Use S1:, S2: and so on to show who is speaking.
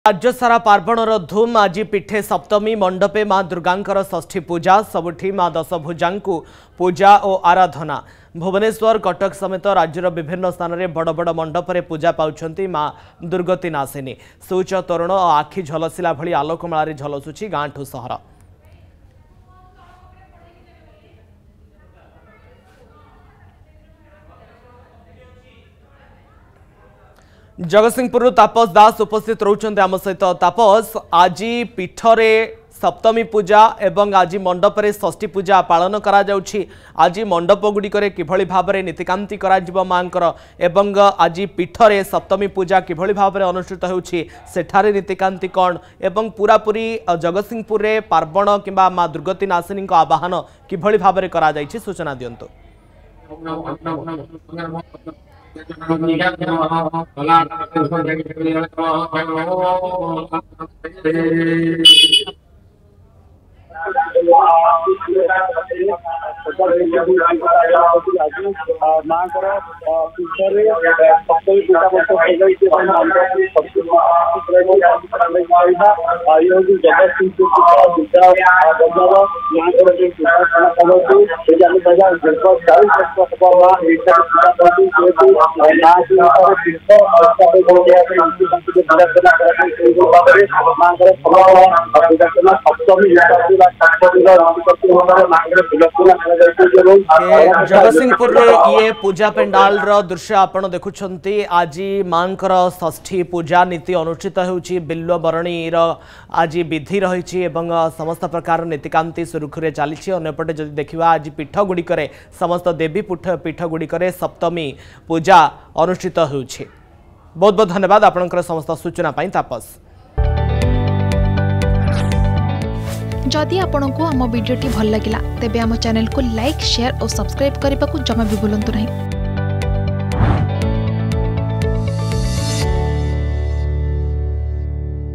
S1: राज्य सारा पार्वणर धूम आज पीठे सप्तमी मंडपे मां दुर्गांकर षष्ठी पूजा सबुठी मां दशभुजा पूजा और आराधना भुवनेश्वर कटक समेत राज्यर विभिन्न स्थान में बड़ बड़ मंडप में पूजा पाउछंती मां दुर्गति नासिनी सूच तोरण और आखि झलसिला भली आलोकमाला झलसुची गांठू सहर। जगतसिंहपुर तापस दास उपस्थित रहउछन्ते आम सहित। तापस, आज पीठरे सप्तमी पूजा एवं आज मंडप रे षष्ठी पूजा पालन करा जाउछि। आज मंडप गुड़िकरे किभଳି भाबरे नीतिकांति करा जिवो मांकर एवं आज पीठरे सप्तमी पूजा किभଳି भाबरे अनुष्ठित होउछि सेठारे नीतिकांति कोन एवं पूरा पूरी जगतसिंहपुर रे पार्वण किबा मां दुर्गति नासिनी को आवाहन किभଳି भाबरे करा जाइछि सूचना दियंतु। जगतसिंहपुर ये पूजा पेंडाल दृश्य आपण देखुछंती। आज मांकर षष्ठी पूजा नीति अनुष्ठित होउछि। बिल्व बरणी आज विधि रही समस्त प्रकार नीतिकांति सुरुखुरे चली। अन्यपटे जदि देखिबा आज पीठ गुड़िकरे समस्त देवी पीठ गुड़िकरे सप्तमी पूजा अनुष्ठित होउछि। बहुत बहुत धन्यवाद आपनकर समस्त सूचना पाई तापस।
S2: जदि आपंक आम भिडी भल लगा तेब आम चैनल को लाइक शेयर और सब्सक्राइब करने को जमा भी भूलु नहीं।